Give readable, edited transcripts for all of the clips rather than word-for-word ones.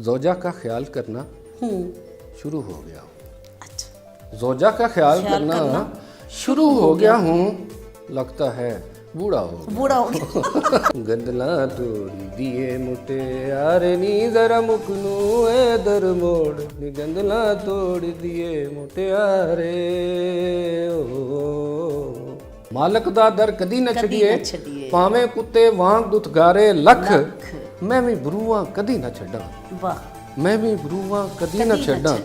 زوجہ کا خیال کرنا شروع ہو گیا ہوں. اچھا. زوجہ کا خیال کرنا شروع ہو گیا ہوں, لگتا ہے بوڑھا ہو گیا. گندلا توڑی دیے موٹے یارے نی ذرا مکنو اے در موڑ نی گندلا توڑ دیے موٹے یارے مالک دا در کدی نہ چھڈیے پاویں کتے وانگ دتگارے لکھ میں بھی بروواں کدی نہ چھڈاں میں بھی بروواں کدی نہ چھڈاں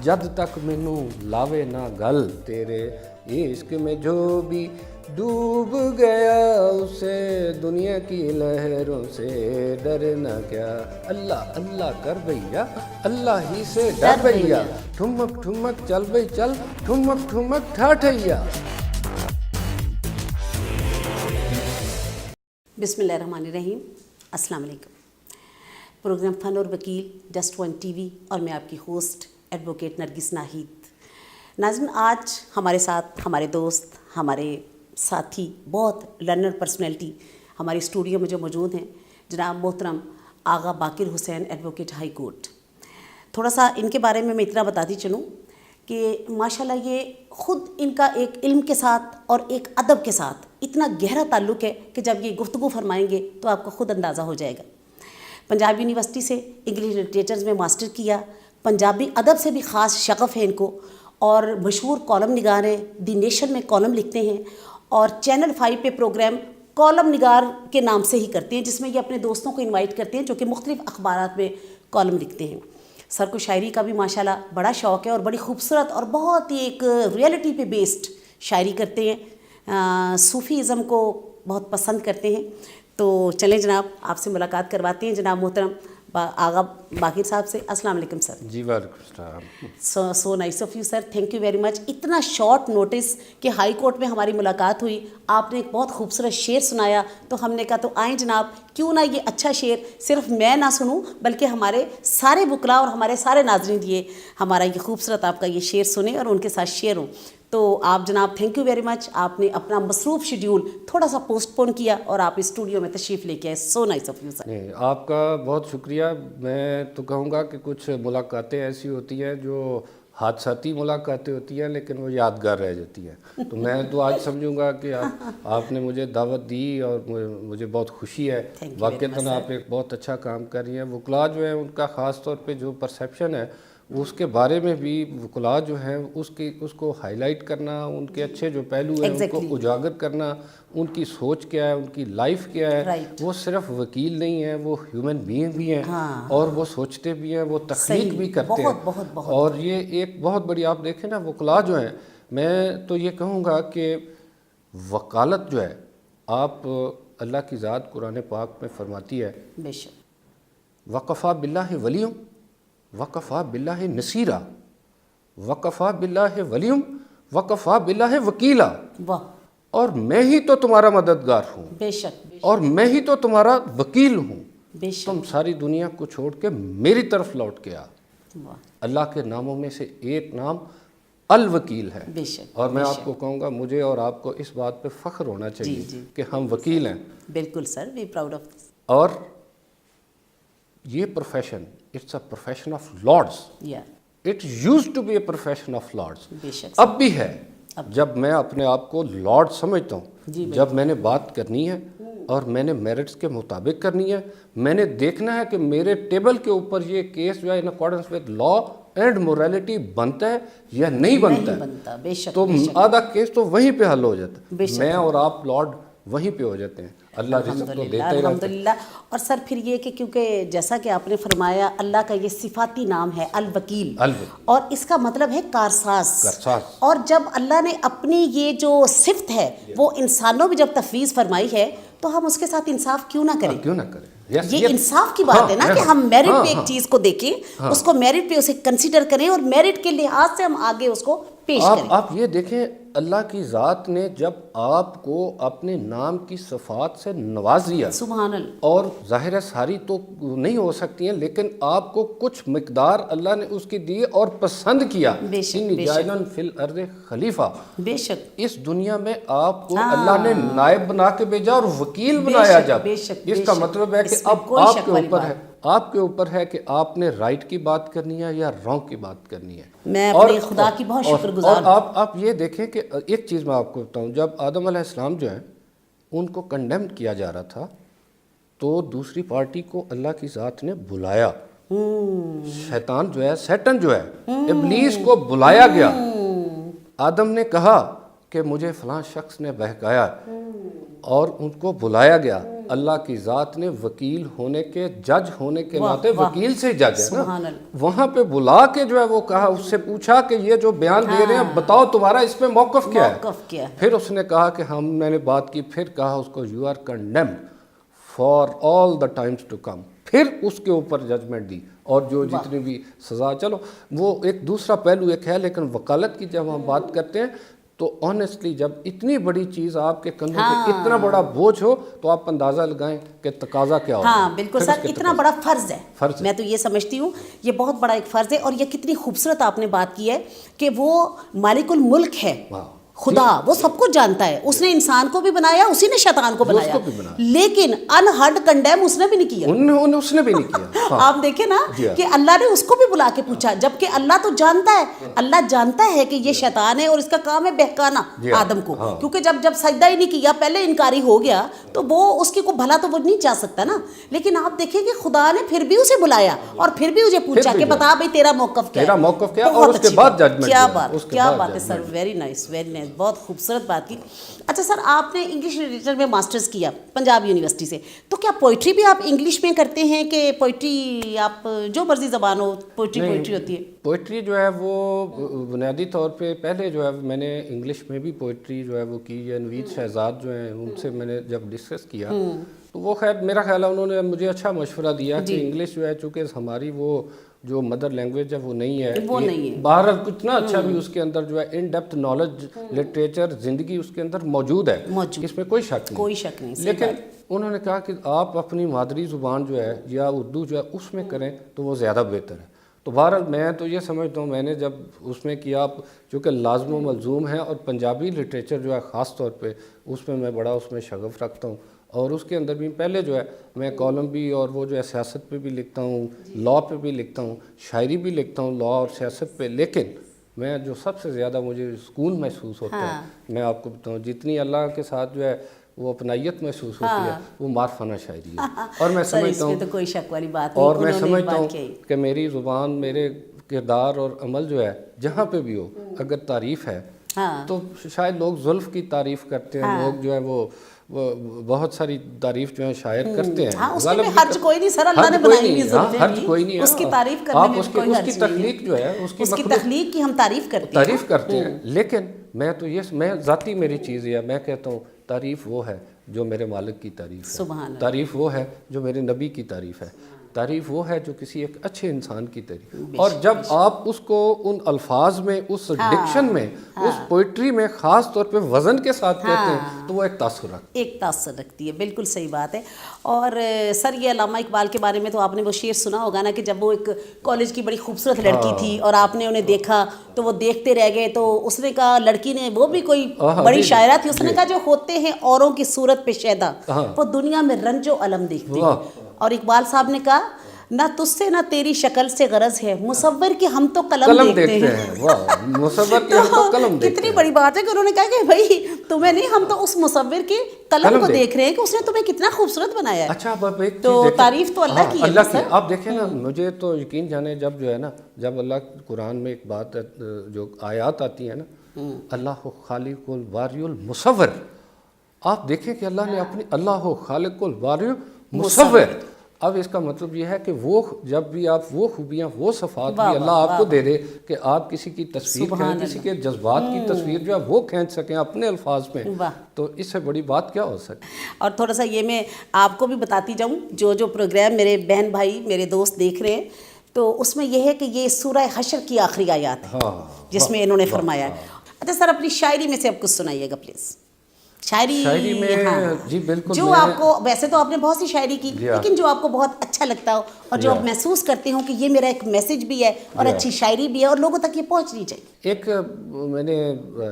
جد تک مینوں لاوے نہ گل تیرے عشق میں جو بھی ڈوب گیا اسے دنیا کی لہروں سے ڈرنا کیا. اللہ اللہ کر بھیا اللہ ہی سے ڈر بھیا ٹھمک ٹھمک چل بھئی چل ٹھمک ٹھمک ٹھاٹھیا. بسم اللہ الرحمن الرحیم. السلام علیکم. پروگرام فن اور وکیل جسٹ ون ٹی وی اور میں آپ کی ہوسٹ ایڈوکیٹ نرگس ناہید. ناظرین, آج ہمارے ساتھ ہمارے دوست, ہمارے ساتھی, بہت لرنر پرسنالٹی ہماری اسٹوڈیو میں جو موجود ہیں, جناب محترم آغا باقر حسین ایڈوکیٹ ہائی کورٹ. تھوڑا سا ان کے بارے میں اتنا بتاتی چلوں کہ ماشاءاللہ یہ خود ان کا ایک علم کے ساتھ اور ایک ادب کے ساتھ اتنا گہرا تعلق ہے کہ جب یہ گفتگو فرمائیں گے تو آپ کو خود اندازہ ہو جائے گا. پنجاب یونیورسٹی سے انگلش لٹریچرز میں ماسٹر کیا, پنجابی ادب سے بھی خاص شغف ہے ان کو, اور مشہور کالم نگار ہیں, دی نیشن میں کالم لکھتے ہیں, اور چینل 5 پہ پروگرام کالم نگار کے نام سے ہی کرتے ہیں, جس میں یہ اپنے دوستوں کو انوائٹ کرتے ہیں جو کہ مختلف اخبارات میں کالم لکھتے ہیں. سر کو شاعری کا بھی ماشاءاللہ بڑا شوق ہے اور بڑی خوبصورت اور بہت ہی ایک ریئلٹی پہ بیسڈ شاعری کرتے ہیں, صوفی ازم کو بہت پسند کرتے ہیں. تو چلیں جناب آپ سے ملاقات کرواتے ہیں جناب محترم آغا باقر صاحب سے. السلام علیکم سر. جی وعلیکم السلام. سو nice of you sir, thank you very مچ. اتنا شارٹ نوٹس کہ ہائی کورٹ میں ہماری ملاقات ہوئی, آپ نے ایک بہت خوبصورت شعر سنایا, تو ہم نے کہا تو آئیں جناب, کیوں نہ یہ اچھا شعر صرف میں نہ سنوں بلکہ ہمارے سارے وکلاء اور ہمارے سارے ناظرین یہ ہمارا یہ خوبصورت آپ کا یہ شعر سنیں اور ان کے ساتھ شیئر ہوں. تو آپ جناب تھینک یو ویری مچ, آپ نے اپنا مصروف شیڈیول تھوڑا سا پوسٹ پون کیا اور آپ اسٹوڈیو میں تشریف لے کے آئے. سو نائس آف یو سر. آپ کا بہت شکریہ. میں تو کہوں گا کہ کچھ ملاقاتیں ایسی ہوتی ہیں جو حادثاتی ملاقاتیں ہوتی ہیں لیکن وہ یادگار رہ جاتی ہیں. تو میں تو آج سمجھوں گا کہ آپ نے مجھے دعوت دی اور مجھے بہت خوشی ہے. واقعتاً آپ ایک بہت اچھا کام کر رہی ہیں. وکلاء جو ہیں ان کا خاص طور پہ جو پرسیپشن ہے اس کے بارے میں بھی وکلاء جو ہیں اس کو ہائی لائٹ کرنا, ان کے اچھے جو پہلو ہیں ان کو اجاگر کرنا, ان کی سوچ کیا ہے, ان کی لائف کیا ہے. وہ صرف وکیل نہیں ہیں, وہ ہیومن بینگ بھی ہیں اور وہ سوچتے بھی ہیں, وہ تخلیق بھی کرتے ہیں. اور یہ ایک بہت بڑی, آپ دیکھیں نا وکلاء جو ہیں, میں تو یہ کہوں گا کہ وکالت جو ہے, آپ اللہ کی ذات قرآن پاک میں فرماتی ہے بے شک, وکفیٰ باللہ ولیم وکفیٰ باللہ نصیرا وکفیٰ باللہ ولیم وکفیٰ باللہ وکیلا. اور میں ہی تو تمہارا مددگار ہوں, بے شک, اور میں ہی تو تمہارا وکیل ہوں. بے شک, تم ساری دنیا کو چھوڑ کے میری طرف لوٹ کے آ. اللہ کے ناموں میں سے ایک نام الوکیل ہے. بے شک, اور میں آپ کو کہوں گا, مجھے اور آپ کو اس بات پہ فخر ہونا چاہیے کہ ہم وکیل ہیں. بالکل سر, وی پراؤڈ آف. اور یہ profession, it's a profession of lords. It used to be a profession of lords. اب بھی ہے. جب میں اپنے آپ کو لارڈ سمجھتا ہوں, جب میں نے بات کرنی ہے اور میں نے میرٹس کے مطابق کرنی ہے, میں نے دیکھنا ہے کہ میرے ٹیبل کے اوپر یہ کیس جو ہے in accordance with law and morality بنتا ہے یا نہیں بنتا ہے, تو آدھا کیس تو وہیں پہ حل ہو جاتا ہے. میں اور آپ لارڈ وہیں پہ ہو جاتے ہیں. اللہ رزق تو دیتا ہی رہتا ہے. اور سر پھر یہ کہ کیونکہ جیسا کہ آپ نے فرمایا اللہ کا یہ صفاتی نام ہے الوکیل, اور اس کا مطلب ہے کارساز. اور جب اللہ نے اپنی یہ جو صفت ہے وہ انسانوں میں جب تفویض فرمائی ہے تو ہم اس کے ساتھ انصاف کیوں نہ کریں. یہ انصاف کی بات ہے نا کہ ہم میرٹ پہ ایک چیز کو دیکھیں, اس کو میرٹ پہ اسے کنسیڈر کریں اور میرٹ کے لحاظ سے ہم آگے اس کو پیش کریں. آپ یہ دیکھیں, اللہ کی ذات نے جب آپ کو اپنے نام کی صفات سے نواز دیا, سبحان اللہ, اور ظاہر ہے ساری تو نہیں ہو سکتی ہیں لیکن آپ کو کچھ مقدار اللہ نے اس کی دی اور پسند کیا. انی جاعل فی الارض خلیفہ. بے شک, اس دنیا میں آپ کو اللہ نے نائب بنا کے بھیجا اور وکیل بنایا. جب اس کا مطلب ہے کہ اب آپ کے اوپر ہے, آپ کے اوپر ہے کہ آپ نے رائٹ کی بات کرنی ہے یا رانگ کی بات کرنی ہے. میں اپنے خدا کی بہت شکر گزار ہوں. اور آپ یہ دیکھیں کہ ایک چیز میں آپ کو بتاؤں, جب آدم علیہ السلام جو ہیں ان کو کنڈیم کیا جا رہا تھا تو دوسری پارٹی کو اللہ کی ذات نے بلایا. شیطان جو ہے, سیٹن جو ہے, ابلیس کو بلایا گیا. آدم نے کہا کہ مجھے فلاں شخص نے بہکایا اور ان کو بلایا گیا. اللہ کی ذات نے وکیل ہونے کے, جج ہونے کے ناطے, وکیل سے جج ہے نا, وہاں پہ بلا کے جو ہے وہ کہا, اس سے پوچھا کہ یہ جو بیان دے رہے ہیں بتاؤ تمہارا اس پہ موقف کیا ہے. پھر اس نے کہا کہ میں نے بات کی, پھر کہا اس کو you are condemned for all the times to come. پھر اس کے اوپر ججمنٹ دی اور جو جتنی بھی سزا, چلو وہ ایک دوسرا پہلو ایک ہے, لیکن وکالت کی جب ہم بات کرتے ہیں تو آنیسٹلی جب اتنی بڑی چیز آپ کے کندھوں پہ اتنا بڑا بوجھ ہو تو آپ اندازہ لگائیں کہ تقاضا کیا ہوگا. ہاں بالکل سر, اتنا بڑا فرض ہے. میں تو یہ سمجھتی ہوں یہ بہت بڑا ایک فرض ہے. اور یہ کتنی خوبصورت آپ نے بات کی ہے کہ وہ مالک الملک ہے, خدا, وہ سب کچھ جانتا ہے. اس نے انسان کو بھی بنایا, اسی نے شیطان کو بنایا, لیکن انہرڈ کنڈیم اس نے بھی نہیں کیا. اس نے بھی نہیں کیا. آپ دیکھیں نا کہ اللہ نے اس کو بھی بلا کے پوچھا, جبکہ اللہ تو جانتا ہے, اللہ جانتا ہے کہ یہ شیطان ہے اور اس کا کام ہے بہکانا آدم کو, کیونکہ جب سجدہ ہی نہیں کیا, پہلے انکاری ہو گیا, تو وہ اس کی کو بھلا تو وہ نہیں چاہ سکتا نا. لیکن آپ دیکھیں کہ خدا نے پھر بھی اسے بلایا اور پھر بھی اسے پوچھا کہ بتا بھائی تیرا موقف کیا ہے. اور اس کے بعد ججمنٹ. کیا بات ہے سر, ویری نائس, ویری نائس, بہت خوبصورت بات کی. اچھا سر, آپ نے انگلش لٹریچر میں ماسٹرز کیا پنجاب یونیورسٹی سے, تو کیا پوئٹری بھی آپ انگلش میں کرتے ہیں کہ پوئٹری آپ جو مرضی زبان ہو پوئٹری ہوتی ہے؟ پوئٹری جو ہے وہ بنیادی طور پہ پہلے جو ہے میں نے انگلش میں بھی پوئٹری جو ہے وہ کی. یہ نوید شہزاد جو ہیں ان سے میں نے جب ڈسکس کیا تو وہ خیر میرا خیال ہے انہوں نے مجھے اچھا مشورہ دیا کہ انگلش جو ہے چونکہ ہماری وہ جو مدر لینگویج ہے وہ نہیں ہے, باہر کتنا اچھا بھی اس کے اندر جو ہے ان ڈیپتھ نالج, لٹریچر, زندگی اس کے اندر موجود ہے, اس میں کوئی شک نہیں. لیکن انہوں نے کہا کہ آپ اپنی مادری زبان جو ہے یا اردو جو ہے اس میں کریں تو وہ زیادہ بہتر ہے. تو بہرحال میں تو یہ سمجھتا ہوں, میں نے جب اس میں کیا, چونکہ لازم و ملزوم ہے, اور پنجابی لٹریچر جو ہے خاص طور پہ اس میں بڑا اس میں شغف رکھتا ہوں, اور اس کے اندر بھی پہلے جو ہے میں کالم بھی اور وہ جو ہے سیاست پہ بھی لکھتا ہوں, لاء پہ بھی لکھتا ہوں, شاعری بھی لکھتا ہوں لاء اور سیاست پہ. لیکن میں جو سب سے زیادہ مجھے سکون محسوس ہوتا ہے, میں آپ کو بتاؤں, جتنی اللہ کے ساتھ جو ہے وہ اپنائیت محسوس ہوتی ہے وہ معرفانہ شاعری ہے. اور میں سمجھتا ہوں, تو کوئی شک والی بات نہیں, اور میں سمجھتا ہوں کہ میری زبان, میرے کردار اور عمل جو ہے جہاں پہ بھی ہو, اگر تعریف ہے تو شاید لوگ زلف کی تعریف کرتے ہیں, لوگ جو ہے وہ بہت ساری تعریف جو ہے شاعر کرتے ہیں. اس میں حرج کوئی نہیں سر, اللہ نے بنائی ہوئی زلفیں, حرج کوئی نہیں ہے, اس کی تعریف کرنے میں کوئی حرج نہیں ہے. اس کی تخلیق جو ہے, اس کی تخلیق کی ہم تعریف کرتے ہیں. لیکن میں تو یہ, میں ذاتی میری چیز ہے, میں کہتا ہوں تعریف وہ ہے جو میرے مالک کی تعریف ہے, تعریف وہ ہے جو میرے نبی کی تعریف ہے, تعریف وہ ہے جو کسی ایک اچھے انسان کی تعریف. اور جب آپ اس کو ان الفاظ میں, اس ڈکشن میں, اس پوئٹری میں خاص طور پہ وزن کے ساتھ کہتے ہیں تو وہ ایک تاثر رکھتی ہے. بالکل صحیح بات ہے. اور سر یہ علامہ اقبال کے بارے میں تو آپ نے وہ شعر سنا ہوگا نا کہ جب وہ ایک کالج کی بڑی خوبصورت لڑکی تھی اور آپ نے انہیں دیکھا تو وہ دیکھتے رہ گئے, تو اس نے کہا, لڑکی نے, وہ بھی کوئی بڑی شاعرہ تھی, اس نے کہا جو ہوتے ہیں اوروں کی صورت پہ شیدا وہ دنیا میں رنج و علم دیکھتے ہیں. اور اقبال صاحب نے کہا, نہ تجھ سے نہ تیری شکل سے غرض ہے, مصور کی ہم تو قلم دیکھتے ہیں. مصور کی ہم تو قلم دیکھتے ہیں. کتنی بڑی بات ہے کہ انہوں نے کہا کہ بھائی تمہیں نہیں, ہم تو اس مصور کے قلم کو دیکھ رہے ہیں کہ اس نے تمہیں کتنا خوبصورت بنایا ہے. اچھا, تو تعریف تو اللہ کی ہے. آپ دیکھیں نا, مجھے تو یقین جانے جب جو ہے نا, جب اللہ قرآن میں ایک بات جو آیات آتی ہے نا, اللہ خالق الباری المصور, آپ دیکھیں کہ اللہ نے اپنی, اللہ خالق الباری المصور, اب اس کا مطلب یہ ہے کہ وہ جب بھی آپ وہ خوبیاں, وہ صفات بھی اللہ آپ کو دے دے کہ آپ کسی کی تصویر کھینچ, کسی کے جذبات کی تصویر جو ہے وہ کھینچ سکیں اپنے الفاظ میں, تو اس سے بڑی بات کیا ہو سکتی. اور تھوڑا سا یہ میں آپ کو بھی بتاتی جاؤں, جو پروگرام میرے بہن بھائی میرے دوست دیکھ رہے ہیں, تو اس میں یہ ہے کہ یہ سورہ حشر کی آخری آیات ہے جس میں انہوں نے فرمایا ہے. اچھا سر, اپنی شاعری میں سے اب کچھ سنائیے گا پلیز. شاعری میں جی بالکل, جو آپ کو, ویسے تو آپ نے بہت سی شاعری کی, لیکن جو آپ کو بہت اچھا لگتا ہو اور جو آپ محسوس کرتے ہو کہ یہ میرا ایک میسج بھی ہے اور اچھی شاعری بھی ہے اور لوگوں تک یہ پہنچنی چاہیے. ایک میں نے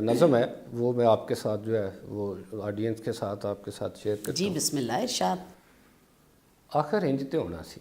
نظم ہے وہ میں آپ کے ساتھ جو ہے وہ آڈینس کے ساتھ آپ کے ساتھ شیئر کرتا ہوں. جی بسم اللہ, ارشاد. آخر انج تے ہونا سی,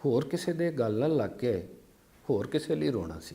ਹੋਰ ਕਿਸੇ ਦੇ ਗੱਲ ਨਾਲ ਲੱਗ ਕੇ ਹੋਰ ਕਿਸੇ ਲਈ ਰੋਣਾ ਸੀ।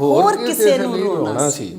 ਹੋਰ ਕਿਸੇ ਲਈ ਰੋਣਾ ਸੀ।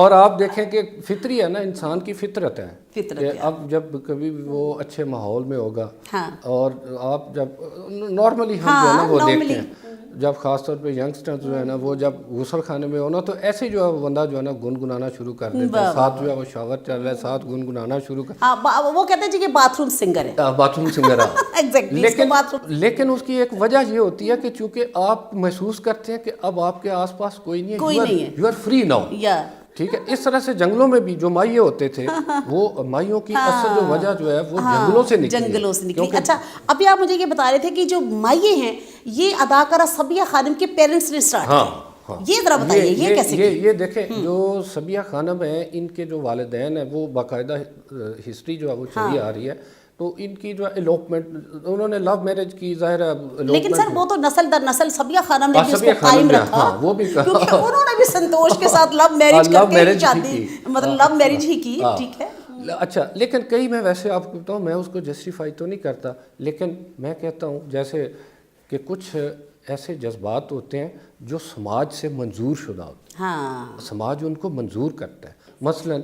اور آپ دیکھیں کہ فطری ہے نا, انسان کی فطرت ہے کہ ہے. اب جب کبھی وہ اچھے ماحول میں ہوگا ہاں اور آپ جب نارملی ہم جو ہے نا وہ دیکھتے ہیں جب خاص طور پہ ینگسٹر جو ہے نا وہ جب غسل خانے میں ہونا تو ایسے جو ہے بندہ جو ہے نا گنگنانا شروع کر دیتا ہے, ساتھ جو ہے وہ شاور چل رہا ہے ساتھ گنگنانا شروع کر, وہ کہتے ہیں جی کہ باتھ روم سنگر ہے, باتھ روم سنگر ایگزیکٹلی. لیکن اس کی ایک وجہ یہ ہوتی ہے کہ چونکہ آپ محسوس کرتے ہیں کہ اب آپ کے آس پاس کوئی نہیں ہے, یو آر فری ناؤ. ٹھیک ہے, اس طرح سے جنگلوں میں بھی جو مائیں ہوتے تھے وہ مائیوں کی اصل جو وجہ جو ہے وہ جنگلوں سے نکلی. اچھا ابھی آپ مجھے یہ بتا رہے تھے کہ جو مائیں ہیں یہ اداکارہ صبیہ خانم کے پیرنٹس نے اسٹارٹ کیا, یہ ذرا بتائیے یہ کیسے کی؟ یہ دیکھیں جو صبیہ خانم ہیں ان کے جو والدین ہیں وہ باقاعدہ ہسٹری جو ہے وہ چلی آ رہی ہے, تو ان کی جو الوپمنٹ انہوں نے لو میرج کی, ظاہر ہے لیکن سر وہ تو نسل در نسل صبیہ خانم نے بھی اس کو قائم رکھا, وہ بھی کیونکہ انہوں نے بھی سنتوش کے ساتھ لو میرج کر کے شادی مطلب لو میرج ہی کی. ٹھیک ہے, اچھا, لیکن کئی میں ویسے آپ کو بتاؤں میں اس کو جسٹیفائی تو نہیں کرتا, لیکن میں کہتا ہوں جیسے کہ کچھ ایسے جذبات ہوتے ہیں جو سماج سے منظور شدہ ہوتے ہیں, سماج ان کو منظور کرتا ہے. مثلا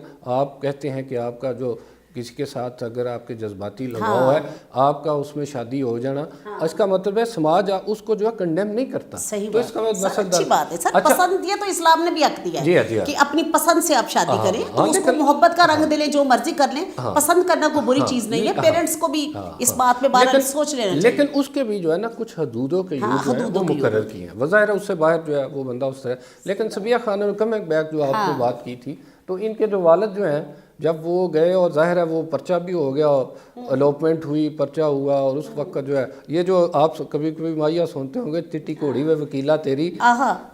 آپ کہتے ہیں کہ آپ کا جو کسی کے ساتھ اگر آپ کے جذباتی لگاؤ ہے, آپ کا اس میں شادی ہو جانا, اس کا مطلب ہے سماج اس کو جو ہے کنڈیم نہیں کرتا. تو اس کا اچھی بات ہے سر, پسند دیا تو اسلام نے بھی حق دیا ہے کہ اپنی پسند سے آپ شادی کریں, تو اس کو محبت کا رنگ دلیں, جو مرضی کر لیں, پسند کرنا کوئی بری چیز نہیں ہے. پیرنٹس کو بھی اس بات میں بار سوچ لینا چاہیے, لیکن اس کے بھی جو ہے نا کچھ حدودوں کے وہ مقرر کی ہیں, وظاہر اس سے باہر جو ہے وہ بندہ اس طرح. لیکن صبیہ خانم نے کم بیک جو آپ کو بات کی تھی, تو ان کے جو والد جو ہیں جب وہ گئے اور ظاہر ہے وہ پرچہ بھی ہو گیا, الوپمنٹ ہوئی, پرچہ ہوا, اور اس وقت جو ہے یہ جو آپ کبھی کبھی مائیا سنتے ہوں گے, چٹی گھوڑی و وکیلا تیری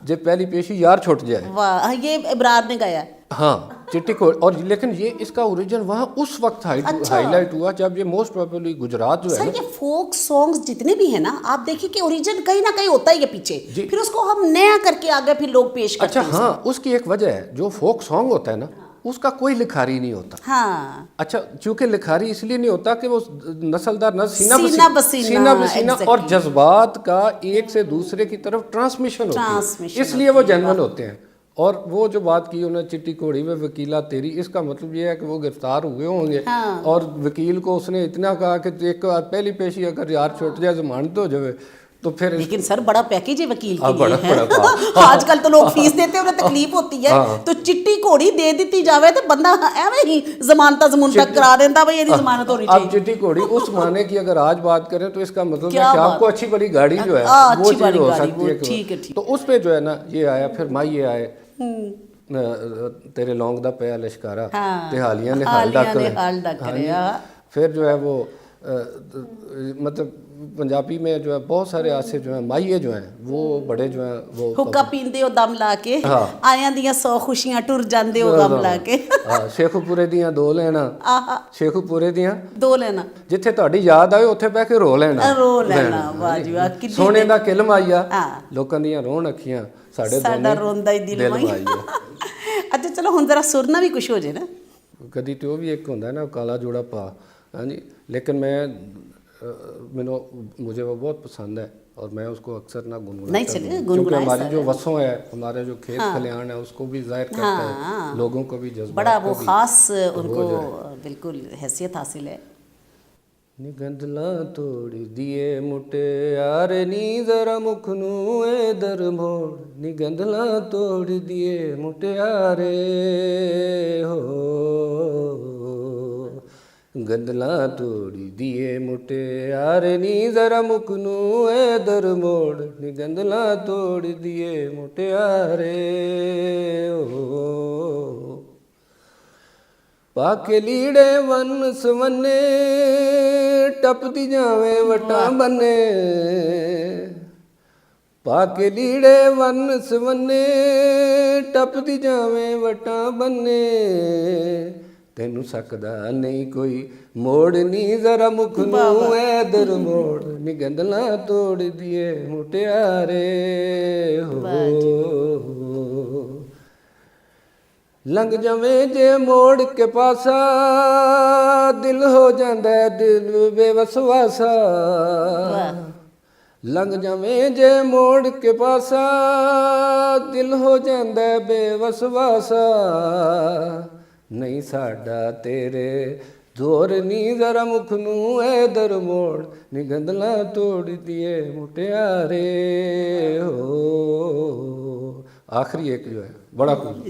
جو پہلی پیشی یار چھوٹ جائے, واہ یہ ابرار نے گایا. ہاں چٹی گھوڑی, اور لیکن یہ اس کا اوریجن وہاں اس وقت ہائی لائٹ ہوا جب یہ موسٹ پراپرلی گجرات جو ہے سر, یہ فوک سانگز جتنے بھی ہیں نا آپ دیکھیے کہ اوریجن کہیں نہ کہیں ہوتا ہے یہ پیچھے, پھر اس کو ہم نیا کر کے آگے پھر لوگ پیش کرتے ہیں. اچھا ہاں, اس کی ایک وجہ ہے, جو فوک سانگ ہوتا ہے نا اس کا کوئی لکھاری نہیں ہوتا. اچھا, چونکہ لکھاری اس لیے نہیں ہوتا کہ وہ نسل در نسل سینہ بسینہ اور جذبات کا ایک سے دوسرے کی طرف ٹرانسمیشن ہوتی ہے, اس لیے وہ جنون ہوتے ہیں. اور وہ جو بات کی انہوں نے چٹی گھوڑی میں وکیلا تیری, اس کا مطلب یہ ہے کہ وہ گرفتار ہوئے ہوں گے, اور وکیل کو اس نے اتنا کہا کہ ایک پہلی پیشی اگر یار چھوٹ جائے ضمانت ہو جائے تو پھر. لیکن سر بڑا پیکیج ہے وکیل کے لیے, آج کل تو لوگ فیس دیتے ہیں, انہیں تکلیف ہوتی ہے, تو چٹی گھوڑی دے دیتی جاوے تو بندہ ایویں ہی ضمانت کرا دیتا, بھائی یہ ضمانت ہونی چاہیے. اب چٹی گھوڑی اس معنی کی اگر آج بات کریں تو اس کا مطلب ہے کہ آپ کو اچھی بڑی گاڑی جو ہے وہ چیز ہو سکتی ہے, تو اس پہ جو ہے نا یہ آیا. پھر مائیے آئے, تیرے لونگ دا پیا لشکارا تہالیاں نے حال ڈاک کرے. پھر جو ہے وہ مطلب پنجابی میں جو ہے بہت سارے ایسے جو ہیں مائیے جو ہیں وہ بڑے جو ہیں وہ حکا پیندے ہو دم لا کے, آیاں دیاں 100 خوشیاں ٹر جاندے ہو غم لا کے. شیخو پورے دیاں دو لینا, شیخو پورے دیاں دو لینا, جتھے تہاڈی یاد آئے اوتھے بہ کے رو لینا. واہ جی واہ, سونے دا کل مائیا لوکاں دیاں رون اکھیاں ساڈا روندا ہی دل مائیا. اچھا چلو ہن ذرا سرنا بھی کچھ ہو جائے نا, کدی تو بھی ایک ہوندا ہے نا کالا جوڑا پا, ہاں جی, لیکن مجھے وہ بہت پسند ہے اور میں اس کو اکثر نہ گنگناتا ہوں, کیونکہ ہماری جو وسوں ہے, ہمارے جو کھیت کھلیان ہے اس کو بھی ظاہر کرتا ہے, لوگوں کو بھی جذبات بڑا وہ خاص ان کو بالکل حیثیت حاصل ہے. نی گندلا توڑ دیے مٹے یار نی ذرا مکھ نو ادھر موڑ, نی گندلا توڑ دیے مٹے یارے ہو, گندلا توڑی دیے مٹے یار نی ذرا مکھ نو ادھر موڑ, نی گندلا توڑ دیے مٹے یارے ہو. پا کے لیڑے ون سونے ٹپ دی جاویں وٹاں بنے, پا کے لیڑے ون سونے ٹپ دی جاویں وٹاں بنے, تینوں سکدا نہیں کوئی موڑ, نی ذرا مکھ نو ادھر موڑ, نی گندلا توڑ دیے مٹیارے ہو. لنگ جویں جے موڑ کے پاسا دل ہو جاندا ہے دل بے وسواسا, ਲੰਘ ਜਾਵੇਂ ਜੇ ਮੋੜ ਕੇ ਪਾਸਾ ਦਿਲ ਹੋ ਜਾਂਦਾ ਬੇਵਸਵਾਸਾ ਨਹੀਂ ਸਾਡਾ ਤੇਰੇ ਜ਼ੋਰ ਨੀ ਜ਼ਰਾ ਮੁਖ ਨੂੰ ਇਧਰ ਮੋੜ ਨੀ ਗੰਦਲਾਂ ਤੋੜ ਦੀਏ ਮੁਟਿਆਰੇ ਹੋ। ਆਖਰੀ ਇੱਕ ਜੋ ਹੈ ਬੜਾ ਕੁਝ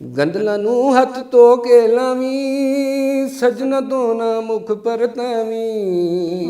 ਗੰਦਲਾਂ ਨੂੰ ਹੱਥ ਧੋ ਕੇ ਲਾਵੀਂ ਸਜਣਾ ਦੋਨਾ ਮੁਖ ਪਰਤਾਵੀਂ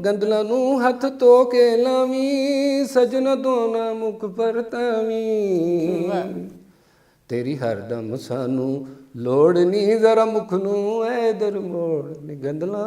ਗੰਦਲਾਂ ਨੂੰ ਹੱਥ ਧੋ ਕੇ ਲਾਵੀਂ ਸਜਣਾ ਦੋਨਾ ਮੁਖ ਪਰਤਾਵੀਂ ਤੇਰੀ ਹਰਦਮ ਸਾਨੂੰ ਲੋੜ ਨਹੀਂ ਜ਼ਰਾ ਮੁਖ ਨੂੰ ਇਧਰ ਮੋੜ ਨੀ ਗੰਦਲਾਂ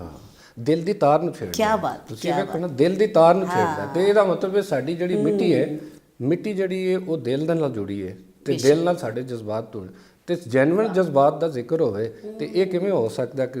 ਹਾਂ ਦਿਲ ਦੀ ਤਾਰ ਨੂੰ ਛੇੜਦਾ ਕਿਆ ਬਾਤ, ਤੁਸੀਂ ਵੇਖੋ ਨਾ ਦਿਲ ਦੀ ਤਾਰ ਨੂੰ ਛੇੜਦਾ ਤੇ ਇਹਦਾ ਮਤਲਬ ਹੈ ਸਾਡੀ ਜਿਹੜੀ ਮਿੱਟੀ ਹੈ ਮਿੱਟੀ ਜਿਹੜੀ ਹੈ ਉਹ ਦਿਲ ਦੇ ਨਾਲ ਜੁੜੀ ਹੈ ਤੇ ਦਿਲ ਨਾਲ ਸਾਡੇ ਜਜ਼ਬਾਤ ਜੁੜੇ ਤੇ ਜੈਨੂਇਨ ਜਜ਼ਬਾਤ ਦਾ ਜ਼ਿਕਰ ਹੋਵੇ ਤੇ ਇਹ ਕਿਵੇਂ ਹੋ ਸਕਦਾ ਕਿ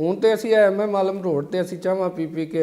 ਹੁਣ ਤੇ ਅਸੀਂ ਐਮ ਆਲਮ ਰੋਡ ਤੇ ਅਸੀਂ ਚਾਹਾਂ ਪੀ ਕੇ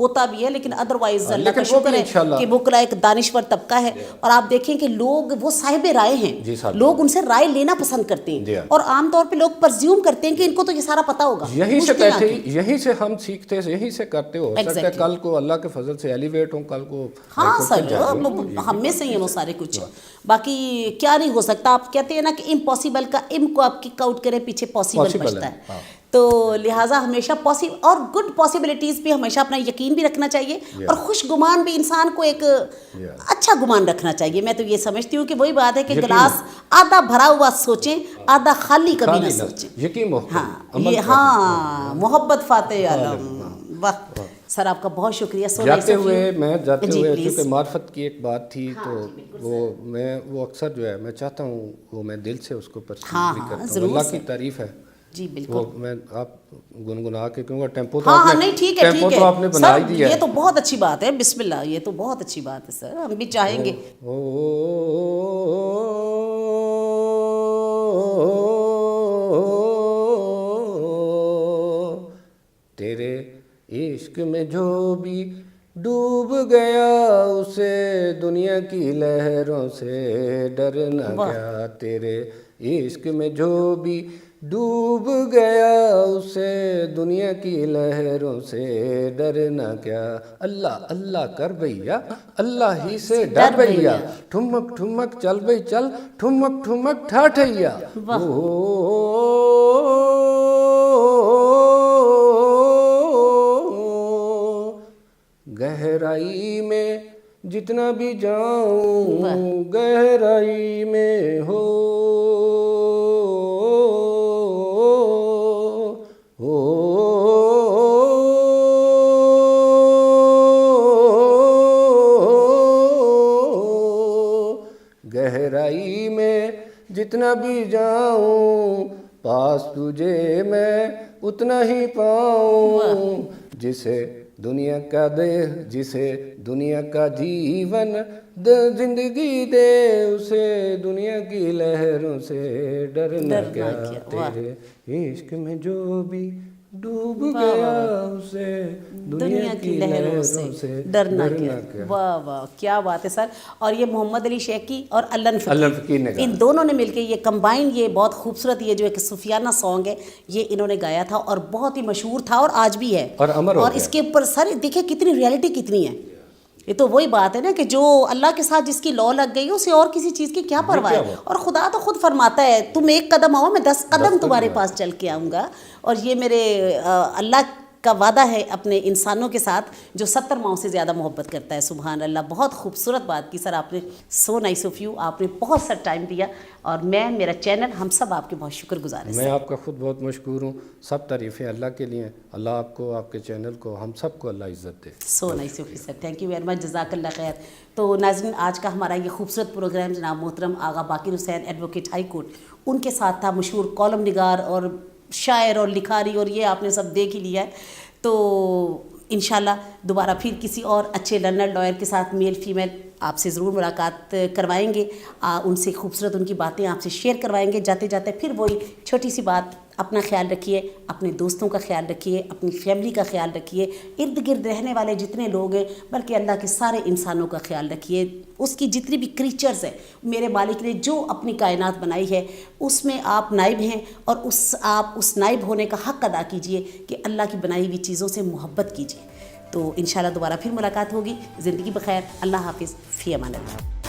ہوتا بھی ہے, لیکن ادروائز اللہ کا لیکن وہ بھی شکر ہے انشاءاللہ کہ بکرا ایک دانشور طبقہ ہے, اور آپ دیکھیں کہ لوگ وہ صاحب رائے ہیں, لوگ ان سے رائے لینا پسند کرتے ہیں, اور عام طور پہ لوگ پرزیوم کرتے ہیں کہ ان کو تو یہ سارا پتا ہوگا. یہیں سے بیٹھے, یہیں سے ہم سیکھتے, یہیں سے کرتے, ہو سکتا ہے کل کو اللہ کے فضل سے ایلیویٹ ہوں, کل کو ہاں سر ہم میں سے ہی ہیں وہ سارے کچھ. باقی کیا نہیں ہو سکتا, آپ کہتے ہیں نا کہ امپاسبل کا ام کو آپ کک آؤٹ کرے پیچھے پاسبل بچتا ہے, تو لہٰذا ہمیشہ اور گڈ پاسبلٹیز پہ ہمیشہ اپنا یقین بھی رکھنا چاہیے, اور خوش گمان بھی انسان کو ایک اچھا گمان رکھنا چاہیے. میں تو یہ سمجھتی ہوں کہ وہی بات ہے کہ گلاس آدھا بھرا ہوا سوچیں, آدھا خالی کبھی نہ سوچیں. یقین ہاں محبت فاتح عالم. واہ سر آپ کا بہت شکریہ. جاتے ہوئے چونکہ معرفت کی ایک بات تھی, تو وہ اکثر جو ہے میں چاہتا ہوں وہ میں دل سے اس کو پرسیو بھی کرتا ہوں. اللہ کی تعریف ہے جی بالکل. وہ میں آپ گنگنا کے کیوں گا ٹیمپو تو آپ نے بنا ہی دیا ہے. یہ تو بہت اچھی بات ہے, بسم اللہ, یہ تو بہت اچھی بات ہے سر, ہم بھی چاہیں گے. تیرے عشق میں جو بھی ڈوب گیا اسے دنیا کی لہروں سے ڈرنا کیا. تیرے عشق میں جو بھی ڈوب گیا اسے دنیا کی لہروں سے ڈرنا کیا. اللہ اللہ کر بھیا, اللہ ہی سے ڈر بھیا, ٹھمک ٹھمک چل بھئی چل, ٹھمک ٹھمک ٹھاٹھیا. گہرائی میں جتنا بھی جاؤں, گہرائی میں ہو گہرائی میں جتنا بھی جاؤں, پاس تجھے میں اتنا ہی پاؤں. جسے دنیا کا جیون زندگی دے, اسے دنیا کی لہروں سے ڈرنا کیا. تیرے عشق میں جو بھی ڈوب گیا اسے دنیا کی لہروں سے ڈرنا کیا. واہ واہ کیا بات ہے سر. اور یہ محمد علی شیخی اور علن فقیر, ان دونوں نے مل کے یہ کمبائن, یہ بہت خوبصورت, یہ جو ایک صوفیانہ سانگ ہے یہ انہوں نے گایا تھا, اور بہت ہی مشہور تھا, اور آج بھی ہے, اور اس کے اوپر سر دیکھیں کتنی ریئلٹی کتنی ہے. یہ تو وہی بات ہے نا کہ جو اللہ کے ساتھ جس کی لو لگ گئی اسے اور کسی چیز کی کیا پرواہ ہے. اور خدا تو خود فرماتا ہے تم ایک قدم آؤ میں 10 قدم تمہارے پاس چل کے آؤں گا. اور یہ میرے اللہ کا وعدہ ہے اپنے انسانوں کے ساتھ جو 70 ماؤں سے زیادہ محبت کرتا ہے. سبحان اللہ, بہت خوبصورت بات کی سر آپ نے. سو نائس آف یو, آپ نے بہت سا ٹائم دیا, اور میں, میرا چینل, ہم سب آپ کے بہت شکر گزار ہیں. میں آپ کا خود بہت مشکور ہوں. سب تعریفیں اللہ کے لیے. اللہ آپ کو, آپ کے چینل کو, ہم سب کو اللہ عزت دے. So nice of you sir, thank you very much, جزاک اللہ خیر. تو ناظرین آج کا ہمارا یہ خوبصورت پروگرام جناب محترم آغا باقر حسین ایڈوکیٹ ہائی کورٹ, ان کے ساتھ تھا. مشہور کالم نگار اور شاعر اور لکھاری, اور یہ آپ نے سب دیکھ ہی لیا ہے. تو انشاءاللہ دوبارہ پھر کسی اور اچھے لرنر لائر کے ساتھ, میل فیمیل, آپ سے ضرور ملاقات کروائیں گے. ان سے خوبصورت ان کی باتیں آپ سے شیئر کروائیں گے. جاتے جاتے پھر وہی چھوٹی سی بات, اپنا خیال رکھیے, اپنے دوستوں کا خیال رکھیے, اپنی فیملی کا خیال رکھیے, ارد گرد رہنے والے جتنے لوگ ہیں بلکہ اللہ کے سارے انسانوں کا خیال رکھیے. اس کی جتنی بھی کریچرز ہیں, میرے مالک نے جو اپنی کائنات بنائی ہے اس میں آپ نائب ہیں, اور آپ اس نائب ہونے کا حق ادا کیجئے کہ اللہ کی بنائی ہوئی چیزوں سے محبت کیجئے. تو انشاءاللہ دوبارہ پھر ملاقات ہوگی. زندگی بخیر, اللہ حافظ, فی امان اللہ.